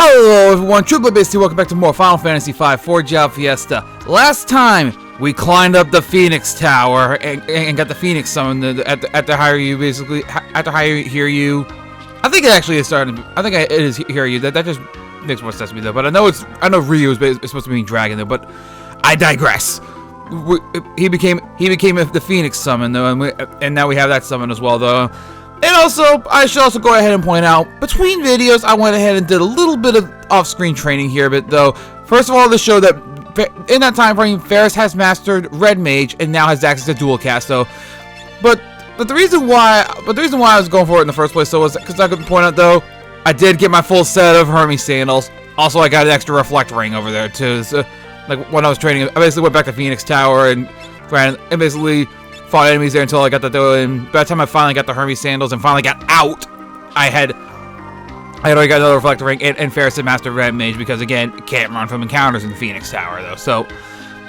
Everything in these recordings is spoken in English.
Hello everyone, TrueBloodBase here, welcome back to more Final Fantasy V Forge Out Fiesta. Last time, we climbed up the Phoenix Tower and got the Phoenix summoned at the Hiryu, basically, at the Hiryu. I think it actually is starting, it is Hiryu, that just makes more sense to me though, but I know Ryu is supposed to mean dragon though, but I digress. He became the Phoenix summon though, and now we have that summon as well though. And also, I should also go ahead and point out, between videos, I went ahead and did a little bit of off-screen training here, but though, first of all, to show that in that time frame, Ferris has mastered Red Mage and now has access to dual cast. So, but the reason why I was going for it in the first place, though, was because I could point out though, I did get my full set of Hermes sandals. Also, I got an extra reflect ring over there too. So, like when I was training, I basically went back to Phoenix Tower and basically fought enemies there until I got and by the time I finally got the Hermes sandals and finally got out, I had already got another reflector ring and Ferris had mastered Red Mage because again, can't run from encounters in the Phoenix Tower though. So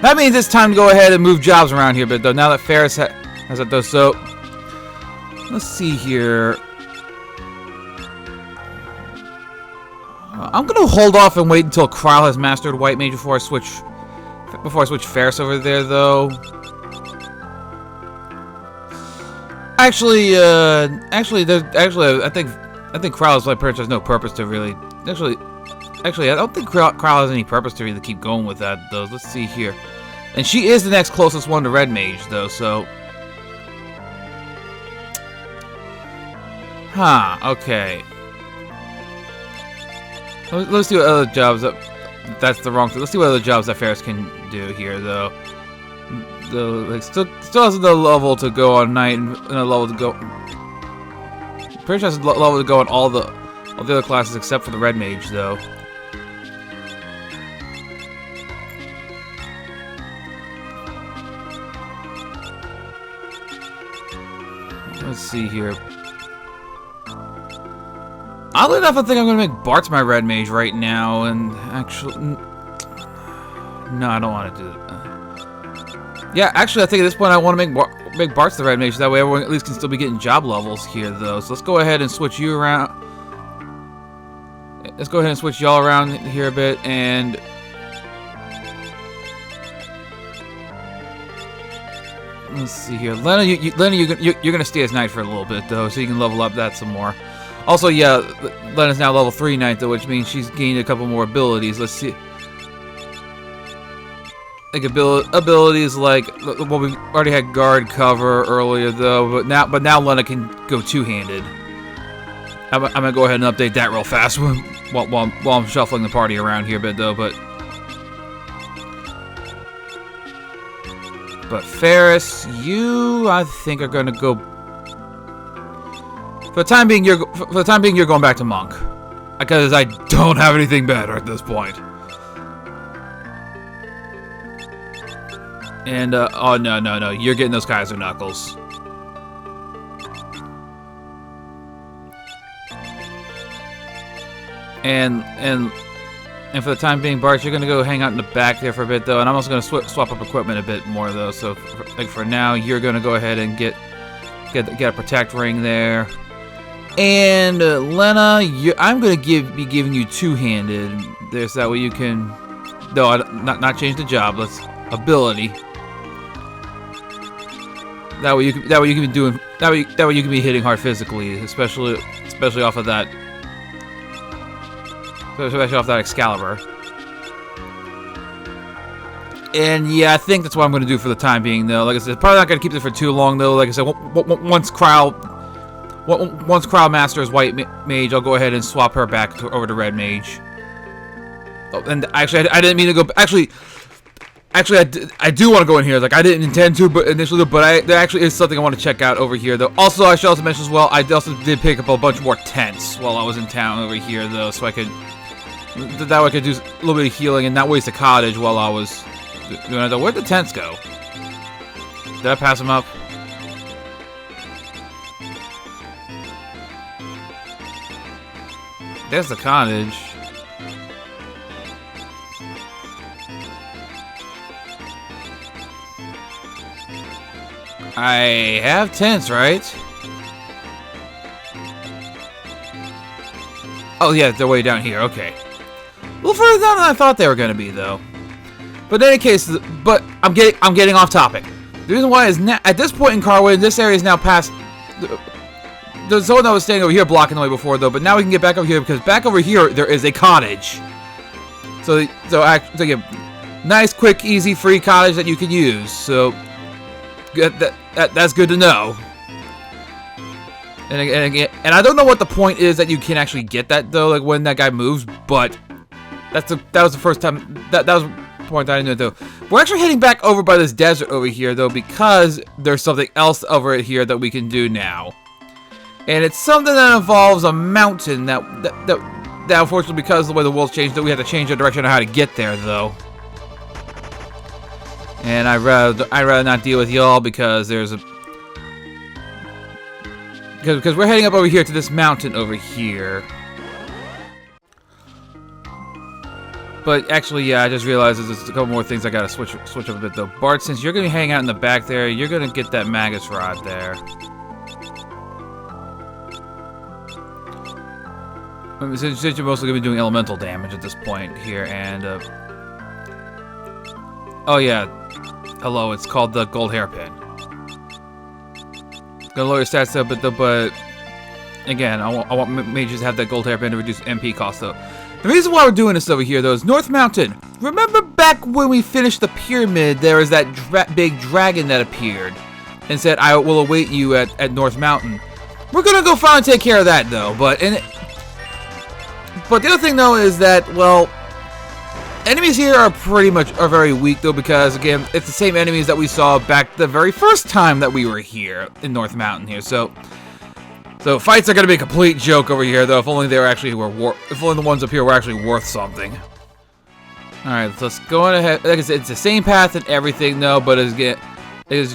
that means it's time to go ahead and move jobs around here. But though now that Ferris has it though, so let's see here. I'm gonna hold off and wait until Krile has mastered White Mage before I switch Ferris over there though. I think Krile pretty much has no purpose to really. Actually, I don't think Krile has any purpose to really keep going with that though. Let's see here, and she is the next closest one to Red Mage though. So, okay. Let's see what other jobs that's the wrong thing. Let's see what other jobs that Ferris can do here though. Like still has the level to go on night and a level to go. Pretty sure has a level to go on all the other classes except for the Red Mage though. Let's see here. Oddly enough, I think I'm gonna make Bart's my Red Mage right now, and actually, no, I don't want to do that. Yeah, actually, I think at this point I want to make Bart's the Red Mage. That way everyone at least can still be getting job levels here, though. So let's go ahead and switch you around. Let's go ahead and switch y'all around here a bit, and let's see here. Lena, you're gonna stay as Knight for a little bit, though, so you can level up that some more. Also, yeah, Lena's now level 3 Knight, though, which means she's gained a couple more abilities. Let's see. Like abilities like, well, we already had guard cover earlier though, but now Lena can go two-handed. I'm gonna go ahead and update that real fast while I'm shuffling the party around here a bit though. But Ferris, you I think are gonna go. For the time being, you're going back to Monk because I don't have anything better at this point. And, oh, no, you're getting those Kaiser Knuckles. And for the time being, Bart, you're gonna go hang out in the back there for a bit, though, and I'm also gonna swap up equipment a bit more, though, so, for now, you're gonna go ahead and get a Protect Ring there. And, Lena, I'm gonna be giving you two-handed there, so that way you can, no, not change the job, let's, ability. That way you can be doing. That way you can be hitting hard physically, especially off of that. Especially off that Excalibur. And yeah, I think that's what I'm going to do for the time being, though. Like I said, probably not going to keep it for too long, though. Like I said, once Krile masters White Mage, I'll go ahead and swap her back over to Red Mage. Oh, and actually, I didn't mean to go. Actually, I do want to go in here. Like, I didn't intend to, but initially, but there actually is something I want to check out over here, though. Also, I should also mention as well, I also did pick up a bunch more tents while I was in town over here, though, so that way I could do a little bit of healing and not waste a cottage while I was doing it. Where'd the tents go? Did I pass them up? There's the cottage. I have tents, right? Oh yeah, they're way down here. Okay. A little further down than I thought they were going to be, though. But in any case, I'm getting off topic. The reason why is at this point in Carwood, this area is now past the zone that was staying over here blocking the way before, though. But now we can get back over here because back over here there is a cottage. So yeah, nice, quick, easy, free cottage that you can use. So that's good to know. And I don't know what the point is that you can actually get that though, like when that guy moves. But that was the first time that was the point that I didn't know though. We're actually heading back over by this desert over here though, because there's something else over here that we can do now, and it's something that involves a mountain that unfortunately, because of the way the world's changed, that we have to change the direction of how to get there though. And I'd rather not deal with y'all because there's a because we're heading up over here to this mountain over here. But actually, yeah, I just realized there's a couple more things I gotta switch up a bit though. Bart, since you're gonna be hanging out in the back there, you're gonna get that Magus Rod there. Since you're mostly gonna be doing elemental damage at this point here, and oh yeah, hello, it's called the Gold Hairpin. Gonna lower your stats a bit though, but again, I want mages to have that Gold Hairpin to reduce MP cost though. The reason why we're doing this over here though is North Mountain. Remember back when we finished the pyramid, there was that big dragon that appeared and said, "I will await you at North Mountain." We're gonna go finally take care of that though, but the other thing though is that, well, enemies here are very weak though, because again, it's the same enemies that we saw back the very first time that we were here in North Mountain here. So fights are gonna be a complete joke over here though. If only they were actually if only the ones up here were actually worth something. All right, let's go on ahead. Like I said, it's the same path and everything though, but it's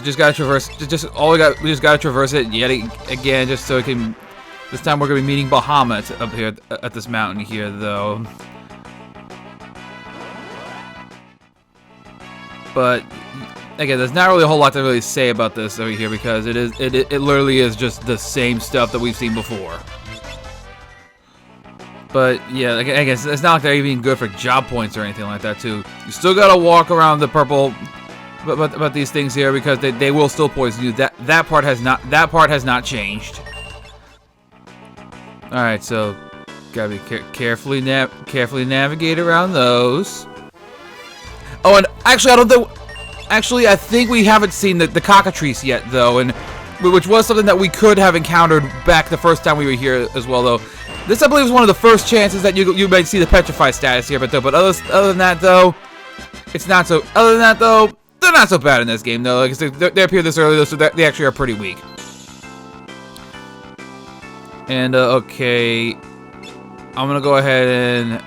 just gotta traverse. We just gotta traverse it yet again, just so it can. This time we're gonna be meeting Bahamut up here at this mountain here though. But again, there's not really a whole lot to really say about this over here because it literally is just the same stuff that we've seen before. But yeah, I guess it's not like they're even good for job points or anything like that too. You still gotta walk around the purple about these things here because they will still poison you. That part has not changed. All right, so gotta be carefully navigate around those. Oh, and actually, I think we haven't seen the cockatrice yet, though, and which was something that we could have encountered back the first time we were here as well, though. This, I believe, is one of the first chances that you might see the petrify status here, but other than that, though, it's not so. Other than that, though, they're not so bad in this game, though. Like they appear this early, though, so they actually are pretty weak. And okay, I'm gonna go ahead and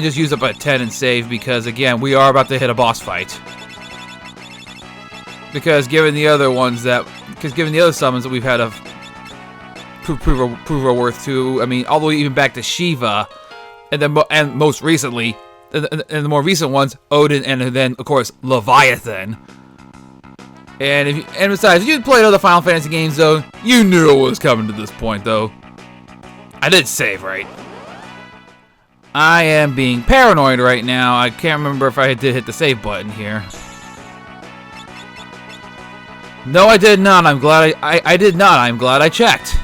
just use up a 10 and save because again, we are about to hit a boss fight. Because given the other summons that we've had of prove our worth to, I mean, all the way even back to Shiva, and most recently, and the more recent ones, Odin, and then of course Leviathan. And besides, if you played other Final Fantasy games though, you knew it was coming to this point though. I did save, right? I am being paranoid right now. I can't remember if I did hit the save button here. No, I did not. I'm glad I did not. I'm glad I checked.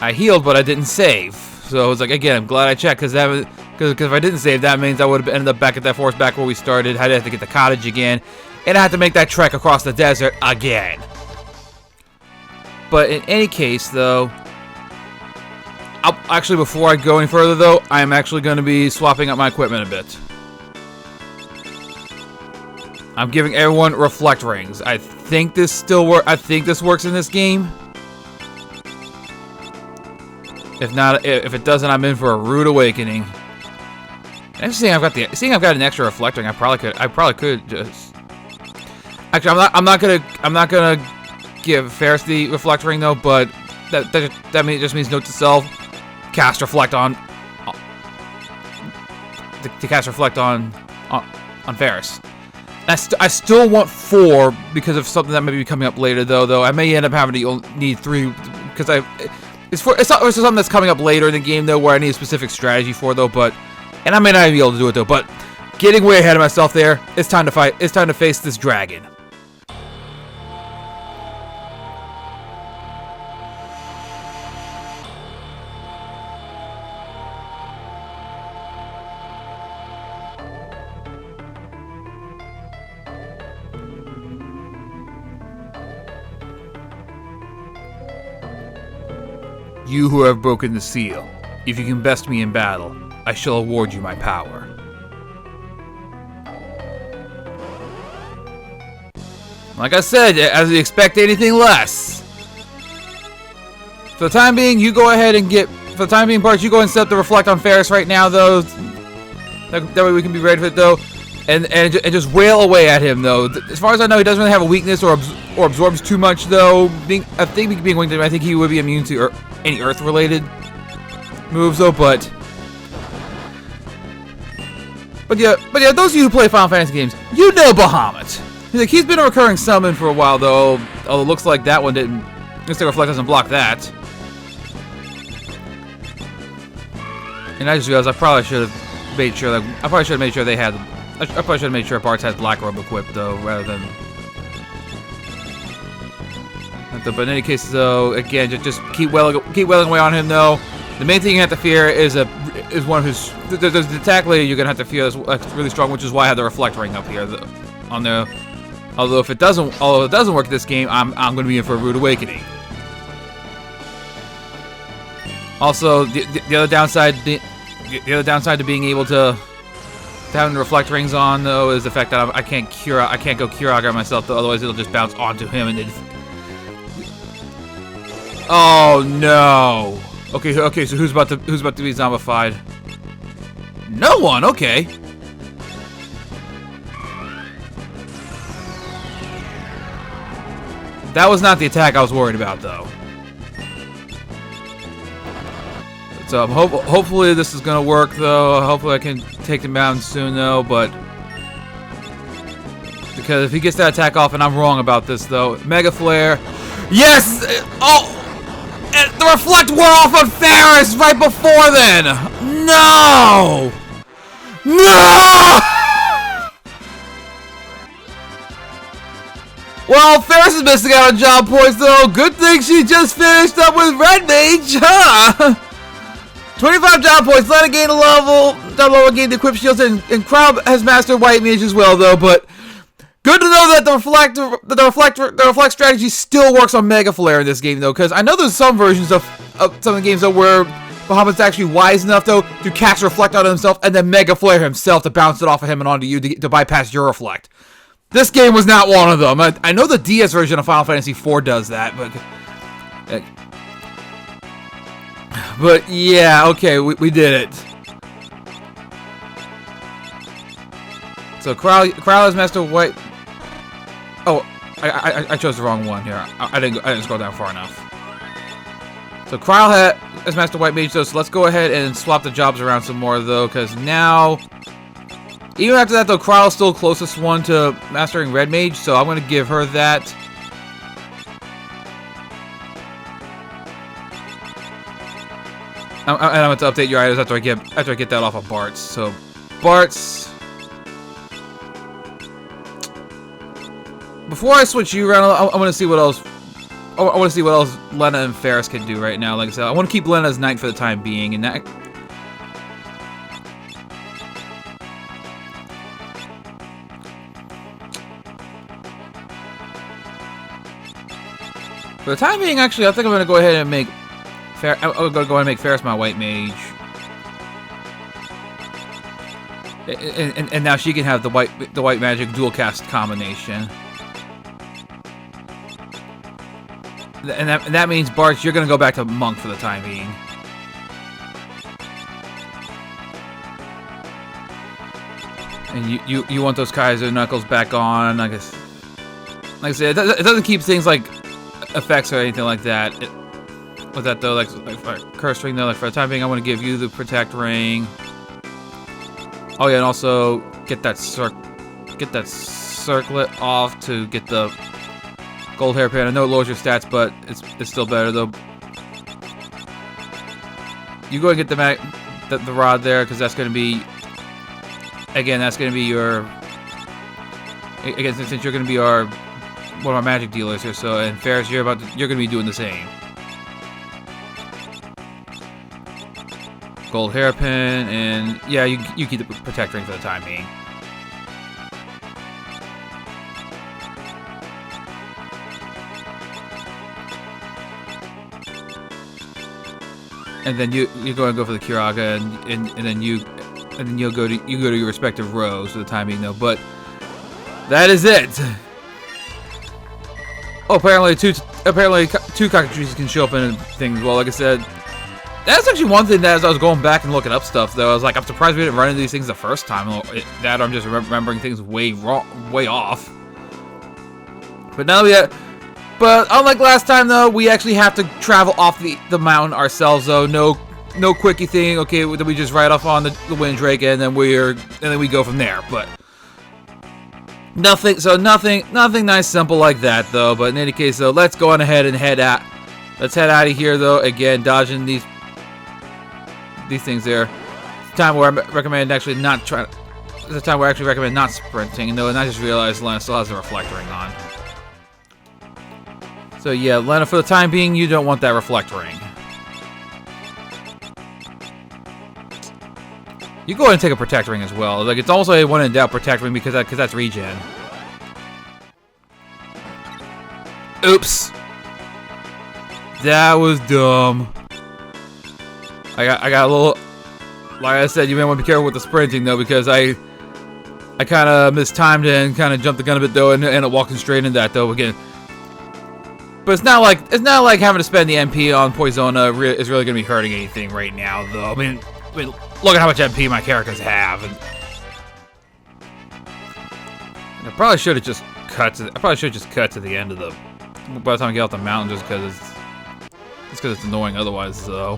I healed, but I didn't save. So I was like, again, I'm glad I checked because if I didn't save, that means I would have ended up back at that forest back where we started. I'd have to get the cottage again, and I had to make that trek across the desert again. But in any case, though. Actually, before I go any further, though, I am actually going to be swapping up my equipment a bit. I'm giving everyone reflect rings. I think this works in this game. If not, if it doesn't, I'm in for a rude awakening. And seeing I've got an extra reflect ring, I probably could just. Actually, I'm not gonna give Ferris the reflect ring though, but that just means note to self. Cast reflect on to cast reflect on Ferris. I still want 4 because of something that may be coming up later though. I may end up having to need 3 because it's something that's coming up later in the game though, where I need a specific strategy for though. But and I may not be able to do it though. But getting way ahead of myself there. It's time to fight. It's time to face this dragon. You who have broken the seal, if you can best me in battle, I shall award you my power. Like I said, as you expect anything less. For the time being, you go ahead and get... For the time being, Bart, you go and set up the reflect on Ferris right now, though. That way we can be ready for it, though. And just wail away at him, though. As far as I know, he doesn't really have a weakness or absorbs too much, though. I think being weak, I think he would be immune to any Earth-related moves, though. But yeah, those of you who play Final Fantasy games, you know Bahamut. He's been a recurring summon for a while, though. Although it looks like that one didn't. Instant Reflect doesn't block that. And I just realized I probably should have made sure that they had. I probably should have made sure Bart's had Black Robe equipped, though, rather than. But in any case, though, again, just keep wailing away on him, though. The main thing you have to fear is one of his. There's the attack lady you're gonna have to fear is really strong, which is why I have the Reflect ring up here on the. Although it doesn't work in this game, I'm gonna be in for a rude awakening. Also, the other downside to being able to having the Reflect rings on, though, is the fact that I can't go Curaga myself, though, otherwise it'll just bounce onto him and then. Oh no! Okay, so who's about to be zombified? No one. Okay. That was not the attack I was worried about, though. So hopefully this is gonna work, though. Hopefully I can take him down soon, though. But because if he gets that attack off, and I'm wrong about this, though, Mega Flare. Yes! Oh! And the Reflect wore off on Ferris right before then! No! No! Well, Ferris is missing out on job points, though. Good thing she just finished up with Red Mage, huh? 25 job points, let it gain a level, double gain the equip shields, and Crowd has mastered White Mage as well, though, but good to know that the reflect strategy still works on Mega Flare in this game, though, because I know there's some versions of some of the games, though, where Bahamut's actually wise enough, though, to cast Reflect on himself and then Mega Flare himself to bounce it off of him and onto you to bypass your Reflect. This game was not one of them. I know the DS version of Final Fantasy IV does that, but yeah, okay, we did it. So Crowl has Master White. Oh, I chose the wrong one here. I didn't scroll down far enough. So Crowl has Master White Mage, though. So let's go ahead and swap the jobs around some more, though, because now, even after that, though, Crowl is still the closest one to mastering Red Mage. So I'm going to give her that. And I'm going to update your items after I get that off of Bart's. So Bart's. Before I switch you around, I want to see what else. I want to see what else Lena and Ferris can do right now. Like I said, I want to keep Lena as Knight for the time being, and that. For the time being, actually, I think I'm going to go ahead and make. I'm going to go ahead and make Ferris my White Mage. And now she can have the white magic dual cast combination. And that means, Bart, you're going to go back to Monk for the time being. And you want those Kaiser Knuckles back on. Like I said, it doesn't keep things like effects or anything like that. With that, though, like Curse Ring, though, like for the time being, I want to give you the Protect Ring. Oh yeah, and also get that circlet off to get the Gold Hairpin. I know it lowers your stats, but it's still better, though. you go and get the rod there, because that's going to be, again, that's going to be your, again, since you're going to be one of our magic dealers here, so, and Ferris, you're going to be doing the same. Gold hairpin, and yeah, you keep the protect ring for the time being. And then you go and go for the Kiraga, and then you'll go to your respective rows for the time being though. But that is it. Oh, apparently two cockatrices can show up in things. Well, like I said, that's actually one thing that as I was going back and looking up stuff though, I was like, I'm surprised we didn't run into these things the first time. That I'm just remembering things way off. But now we have. But unlike last time, though, we actually have to travel off the mountain ourselves, though. No quickie thing. Okay, then we just ride off on the Windrake, and then we go from there. But nothing. So nothing nice, simple like that, though. But in any case, though, let's go on ahead and let's head out of here, though. Again, dodging these things there. It's a time where I recommend actually not trying. It's a time where I actually recommend not sprinting. No, and I just realized Lena still has the reflector ring on. So yeah, Lena, for the time being, you don't want that reflect ring. You go ahead and take a protect ring as well. Like, it's also a when in doubt protect ring because that's regen. Oops. That was dumb. I got a little. Like I said, you may want to be careful with the sprinting though, because I kind of mistimed it and kind of jumped the gun a bit though, and ended up walking straight into that though again. But it's not like having to spend the MP on Poisona is really going to be hurting anything right now, though. I mean, look at how much MP my characters have. And I probably should have just cut to. The end of the. By the time I get off the mountain, just because it's annoying otherwise, though.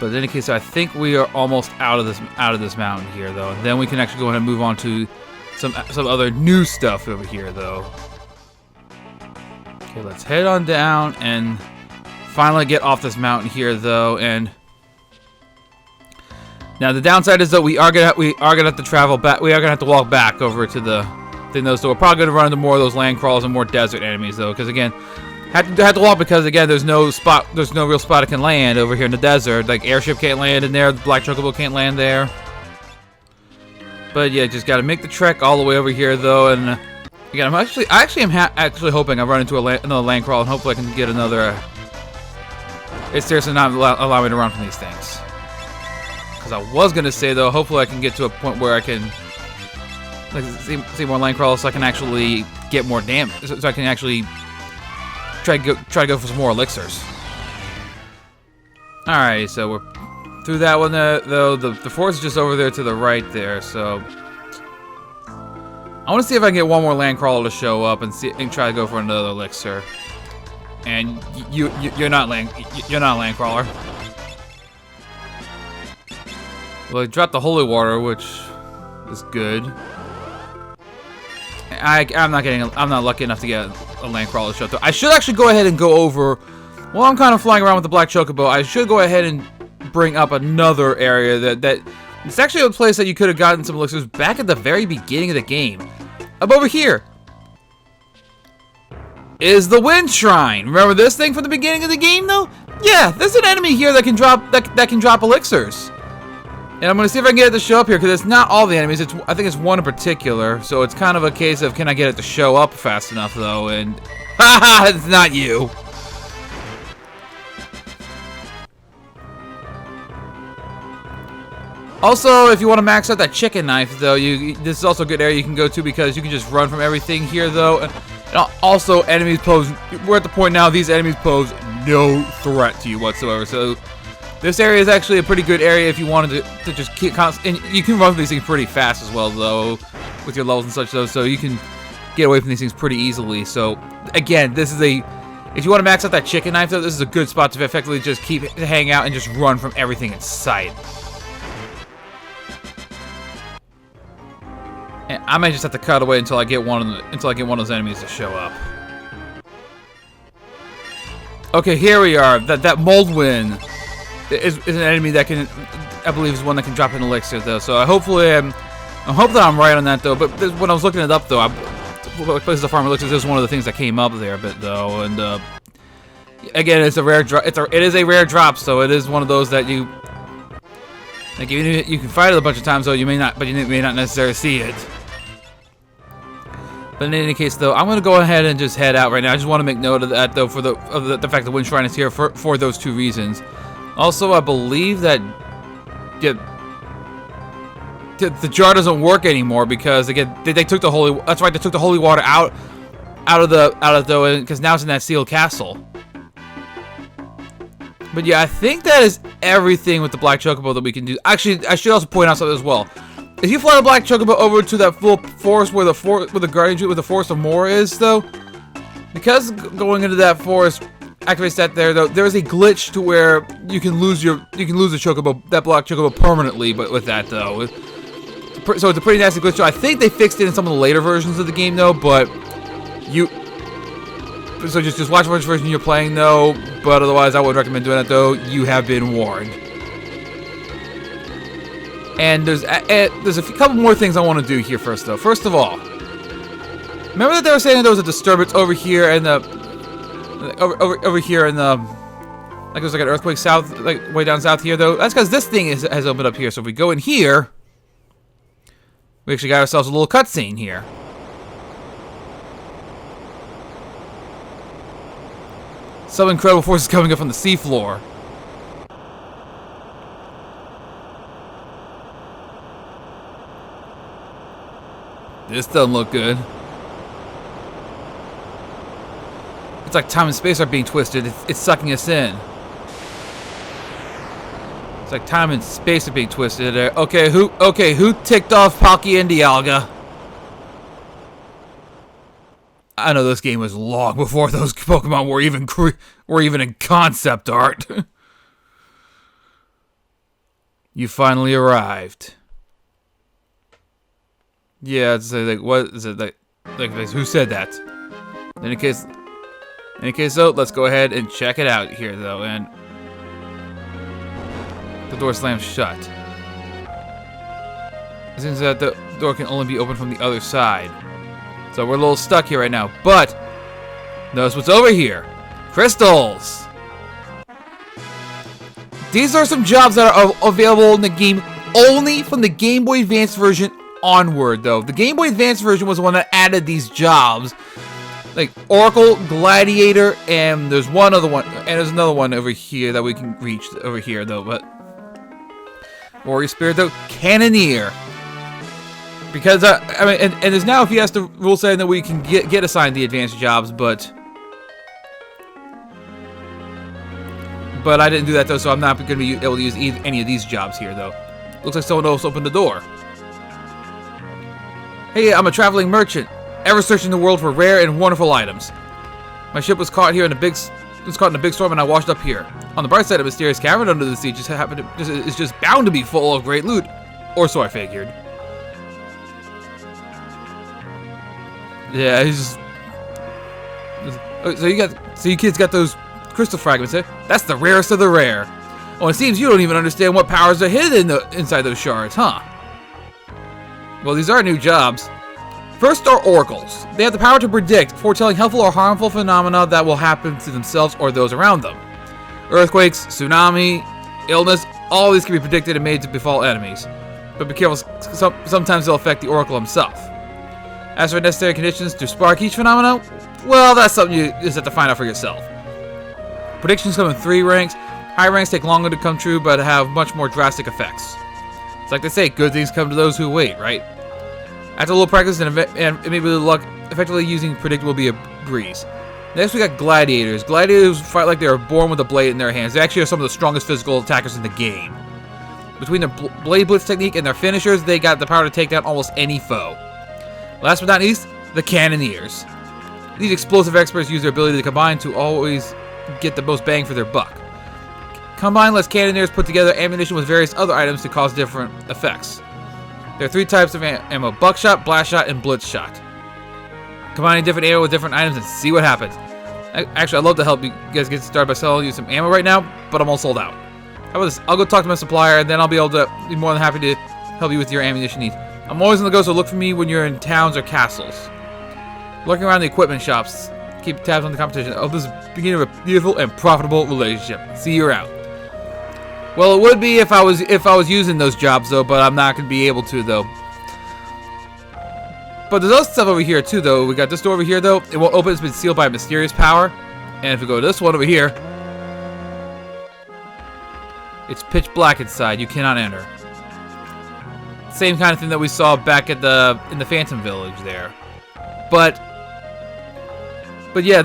But in any case, I think we are almost out of this mountain here, though. And then we can actually go ahead and move on to some other new stuff over here, though. Okay, let's head on down and finally get off this mountain here, though. And now the downside is that we are gonna have to travel back. We are gonna have to walk back over to the thing, though. So we're probably gonna run into more of those land crawlers and more desert enemies, though. Because again, have to walk because again, there's no real spot it can land over here in the desert. Like airship can't land in there. The Black Chocobo can't land there. But yeah, just gotta make the trek all the way over here, though, and again, I actually am hoping I run into another land crawl, and hopefully I can get another. It's seriously not allow me to run from these things. Because I was gonna say though, hopefully I can get to a point where I can like see more land crawls, so I can actually get more damage, so I can actually try to go for some more elixirs. All right, so we're through that one, though. The forest is just over there to the right there, so I want to see if I can get one more land crawler to show up and try to go for another elixir. And you're not land crawler. Well, I dropped the holy water, which is good. I'm not lucky enough to get a land crawler to show up. I should actually go ahead and go over. While I'm kind of flying around with the Black Chocobo, I should go ahead and bring up another area that it's actually a place that you could have gotten some elixirs back at the very beginning of the game. Up over here is the Wind Shrine. Remember this thing from the beginning of the game, though? Yeah, there's an enemy here that can drop elixirs. And I'm gonna see if I can get it to show up here, because it's not all the enemies. I think it's one in particular. So it's kind of a case of can I get it to show up fast enough, though? And haha, it's not you. Also, if you want to max out that chicken knife, though, this is also a good area you can go to because you can just run from everything here, though. And also, enemies pose. We're at the point now; these enemies pose no threat to you whatsoever. So, this area is actually a pretty good area if you wanted to just keep and you can run through these things pretty fast as well, though, with your levels and such, though. So you can get away from these things pretty easily. So, again, this is if you want to max out that chicken knife, though, this is a good spot to effectively just hang out and just run from everything in sight. And I might just have to cut away until I get one of those enemies to show up. Okay, here we are. That Moldwin is an enemy that can, I believe, is one that can drop an elixir though. So I hope that I'm right on that though. But when I was looking it up though, places to farm elixirs is one of the things that came up there a bit though. And again, it's a rare drop. It is a rare drop, so it is one of those that you can fight it a bunch of times though. You may not necessarily see it. But in any case, though, I'm going to go ahead and just head out right now. I just want to make note of that, though, for the fact that Wind Shrine is here for those two reasons. Also, I believe that the jar doesn't work anymore because again they took the holy. That's right, they took the holy water out of because now it's in that sealed castle. But yeah, I think that is everything with the Black Chocobo that we can do. Actually, I should also point out something as well. If you fly the Black Chocobo over to that full forest where the guardian with the Forest of Moor is, though, because going into that forest activates that there, though, there is a glitch to where you can lose the Chocobo, that Black Chocobo permanently. But with that though, so it's a pretty nasty glitch. So I think they fixed it in some of the later versions of the game though. But so just watch which version you're playing though. But otherwise, I would recommend doing that though. You have been warned. And there's a couple more things I want to do here first, though. First of all, remember that they were saying there was a disturbance over here in the over here in the like there's like an earthquake south, like way down south here, though. That's because this thing has opened up here. So if we go in here, we actually got ourselves a little cutscene here. Some incredible forces coming up from the seafloor. This doesn't look good. It's like time and space are being twisted. It's sucking us in. It's like time and space are being twisted. Okay, who ticked off Palkia and Dialga? I know this game was long before those Pokemon were even in concept art. You finally arrived. Yeah, it's like, what is it like who said that? In any case though, let's go ahead and check it out here though, and the door slams shut. It seems that the door can only be opened from the other side. So we're a little stuck here right now, but notice what's over here. Crystals! These are some jobs that are available in the game only from the Game Boy Advance version onward, though. The Game Boy Advance version was the one that added these jobs. Like Oracle, Gladiator, and there's one other one, and there's another one over here that we can reach over here, though, but Warrior Spirit, though, Cannoneer. Because, I mean, and there's now a Fiesta rule saying that we can get assigned the advanced jobs, but I didn't do that, though, so I'm not going to be able to use any of these jobs here, though. Looks like someone else opened the door. Hey, I'm a traveling merchant, ever searching the world for rare and wonderful items. My ship was caught here in a big storm, and I washed up here. On the bright side, a mysterious cavern under the sea is just bound to be full of great loot, or so I figured. Yeah, he's just... So you kids got those crystal fragments, eh? That's the rarest of the rare. Oh, it seems you don't even understand what powers are hidden inside those shards, huh? Well, these are new jobs. First are oracles. They have the power to predict, foretelling helpful or harmful phenomena that will happen to themselves or those around them. Earthquakes, tsunami, illness, all these can be predicted and made to befall enemies. But be careful, sometimes they'll affect the oracle himself. As for necessary conditions to spark each phenomena, well, that's something you just have to find out for yourself. Predictions come in 3 ranks. High ranks take longer to come true, but have much more drastic effects. It's like they say, good things come to those who wait, right? After a little practice and maybe a little luck, effectively using predict will be a breeze. Next we got gladiators. Gladiators fight like they were born with a blade in their hands. They actually are some of the strongest physical attackers in the game. Between their blade blitz technique and their finishers, they got the power to take down almost any foe. Last but not least, the cannoneers. These explosive experts use their ability to combine to always get the most bang for their buck. Combineless cannoneers put together ammunition with various other items to cause different effects. There are 3 types of ammo: buckshot, blast shot, and blitz shot. Combining different ammo with different items and see what happens. Actually, I'd love to help you guys get started by selling you some ammo right now, but I'm all sold out. How about this? I'll go talk to my supplier, and then I'll be able to be more than happy to help you with your ammunition needs. I'm always on the go, so look for me when you're in towns or castles. Looking around the equipment shops. Keep tabs on the competition. Oh, this is the beginning of a beautiful and profitable relationship. See you around. Well, it would be if I was using those jobs though, but I'm not gonna be able to though. But there's other stuff over here too though. We got this door over here though. It won't open. It's been sealed by mysterious power. And if we go to this one over here, it's pitch black inside. You cannot enter. Same kind of thing that we saw back at in the Phantom Village there. But yeah,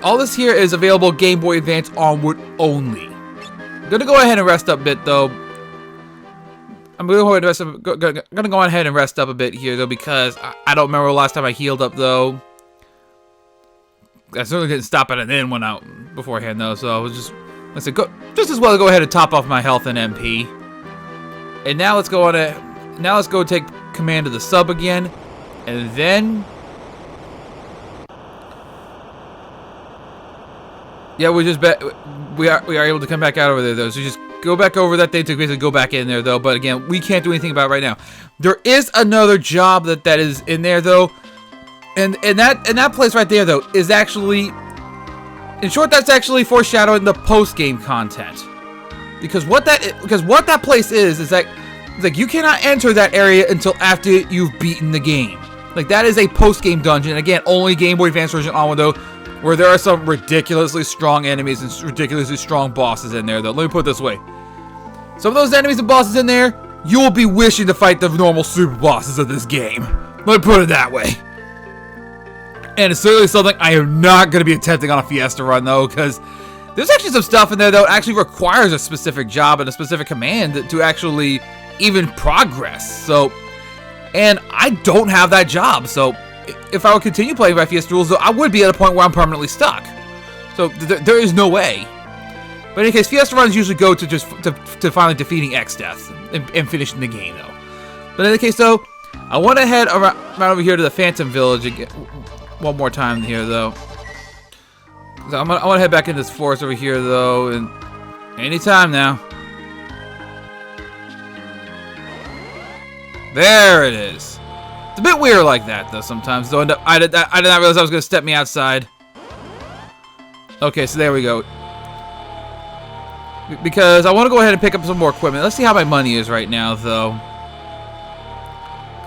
all this here is available Game Boy Advance onward only. I'm gonna go ahead and rest up a bit though. I'm gonna go ahead and rest up a bit here though, because I don't remember the last time I healed up though. I certainly didn't stop at an inn when out beforehand though, so I was just just as well to go ahead and top off my health and MP. And now let's go take command of the sub again, and then yeah, we are able to come back out over there though. So just go back over that thing to basically go back in there though. But again, we can't do anything about it right now. There is another job that is in there though, and that place right there though is actually, in short, that's actually foreshadowing the post game content. Because what that place is that like you cannot enter that area until after you've beaten the game. Like that is a post game dungeon. Again, only Game Boy Advance version on though, where there are some ridiculously strong enemies and ridiculously strong bosses in there though. Let me put it this way. Some of those enemies and bosses in there, you will be wishing to fight the normal super bosses of this game. Let me put it that way. And it's certainly something I am not going to be attempting on a Fiesta run though, because there's actually some stuff in there that actually requires a specific job and a specific command to actually even progress. So, and I don't have that job, so if I would continue playing by Fiesta rules, though, I would be at a point where I'm permanently stuck. So there is no way. But in any case, Fiesta runs usually go to just to finally defeating X-Death and finishing the game, though. But in any case, though, I want to head around over here to the Phantom Village again, one more time here, though. So I want to head back into this forest over here, though, and anytime now. There it is. It's a bit weird like that, though, sometimes. Though I did not realize I was going to step me outside. Okay, so there we go. Because I want to go ahead and pick up some more equipment. Let's see how my money is right now, though.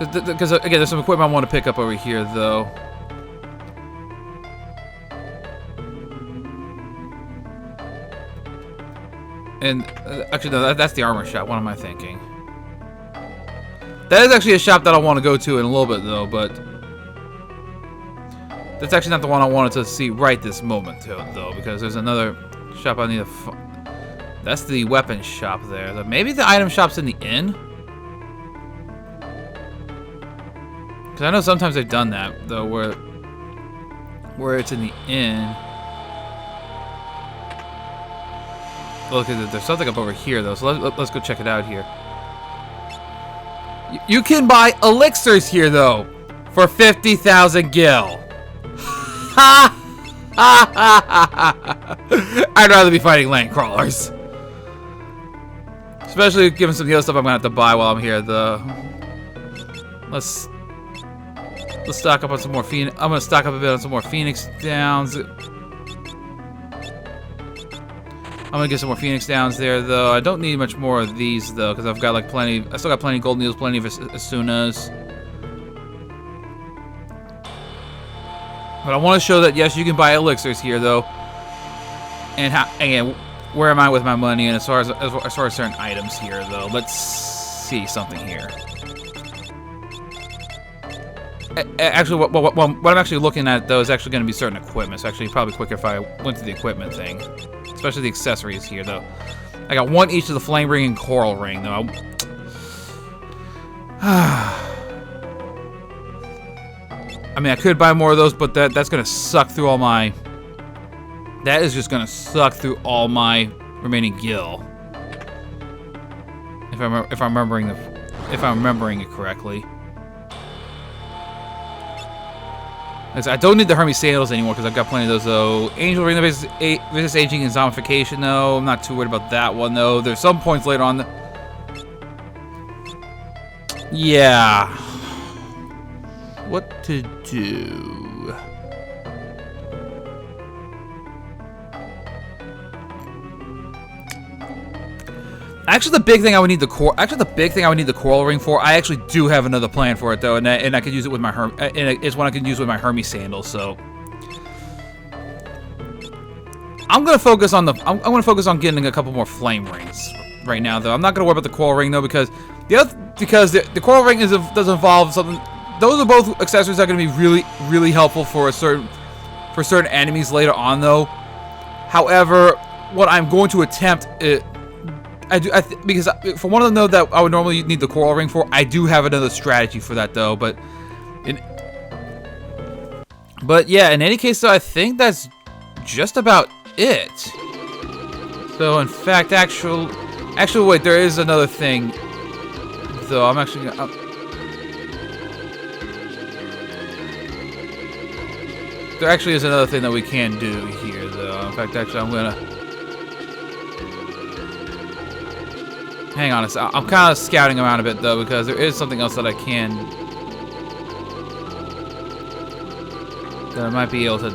Because again, there's some equipment I want to pick up over here, though. And actually, no, that's the armor shop. What am I thinking? That is actually a shop that I want to go to in a little bit, though, but that's actually not the one I wanted to see right this moment, though, because there's another shop I need to. That's the weapon shop there. Maybe the item shop's in the inn? Because I know sometimes they've done that, though, where it's in the inn. Look, there's something up over here, though, so let's go check it out here. You can buy elixirs here, though, for 50,000 gil. Ha! I'd rather be fighting land crawlers. Especially given some of the other stuff I'm gonna have to buy while I'm here. Let's stock up on some more Phoenix. I'm gonna stock up a bit on some more Phoenix Downs. I'm gonna get some more Phoenix Downs there, though. I don't need much more of these, though, because I've got like plenty. I still got plenty of gold needles, plenty of Asunas. But I want to show that yes, you can buy elixirs here, though. And again, where am I with my money? And as far as certain items here, though, let's see something here. Actually, what I'm actually looking at, though, is actually going to be certain equipment. It's actually probably quicker if I went to the equipment thing. Especially the accessories here, though. I got one each of the flame ring and coral ring, though. I mean, I could buy more of those, but that's going to suck through all my... That is just going to suck through all my remaining gil. If I'm remembering it correctly. I don't need the Hermes sandals anymore because I've got plenty of those though. Angel ring resist aging and zombification though. I'm not too worried about that one though. There's some points later on. Yeah. What to do? Actually, the big thing I would need the coral ring for. I actually do have another plan for it though, and I could use it with my it's one I can use with my Hermes sandals. So I'm gonna focus on getting a couple more flame rings right now though. I'm not gonna worry about the coral ring though because the coral ring does involve something. Those are both accessories that are gonna be really helpful for certain enemies later on though. However, what I'm going to attempt because for one of them though that I would normally need the coral ring for, I do have another strategy for that though. But yeah, in any case though, I think that's just about it. So in fact, actually wait, there is another thing though. I'm actually gonna. There actually is another thing that we can do here though. In fact, actually, I'm gonna. Hang on a sec. I'm kind of scouting around a bit though because there is something else that I might be able to.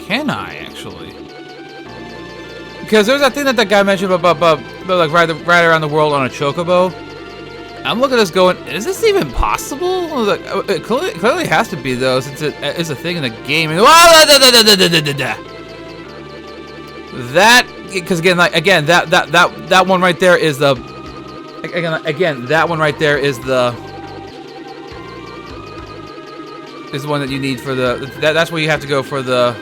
Can I actually? Because there's that thing that guy mentioned about like ride around the world on a chocobo. I'm looking at this going, is this even possible? Like, it clearly has to be though, since it is a thing in the game. And, that, because again, that one right there is the. Again, that one right there is the one that you need for the. That's where you have to go for the.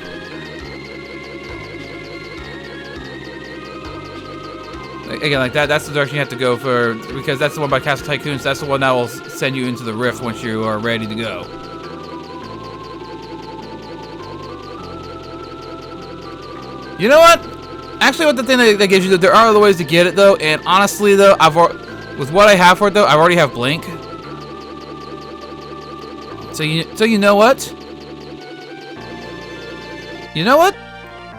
Again, like that's the direction you have to go for, because that's the one by Castle Tycoons. That's the one that will send you into the rift once you are ready to go. You know what? Actually, what the thing that gives you, there are other ways to get it though, and honestly though, with what I have for it though, I already have Blink. So you know what? You know what?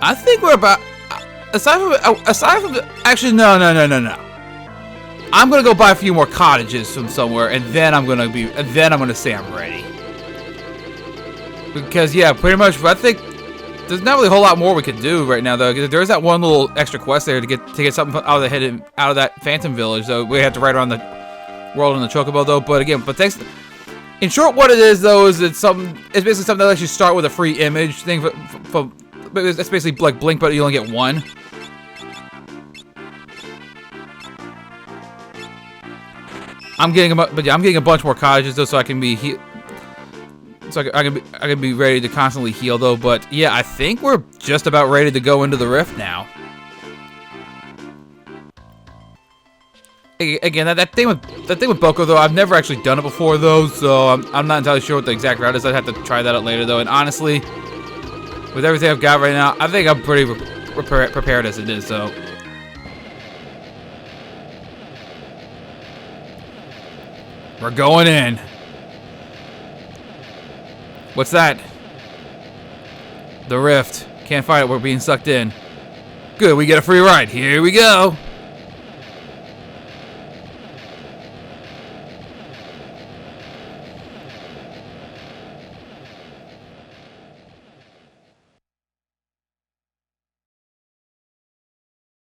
I think we're about. Aside from actually, no. I'm gonna go buy a few more cottages from somewhere, and then I'm gonna say I'm ready. Because yeah, pretty much, I think there's not really a whole lot more we could do right now though. There's that one little extra quest there to get something out of that Phantom Village. Though we have to ride around the world in the Chocobo though. But thanks. In short, what it is though is it's basically something that lets you start with a free image thing for it's basically like Blink, but you only get one. I'm getting a bunch more cottages though, so I can be I can be ready to constantly heal though. But yeah, I think we're just about ready to go into the rift now. Again, that thing with Boko though, I've never actually done it before though, so I'm not entirely sure what the exact route is. I'd have to try that out later though. And honestly, with everything I've got right now, I think I'm pretty prepared as it is. So we're going in. What's that? The rift. Can't fight it. We're being sucked in. Good. We get a free ride. Here we go.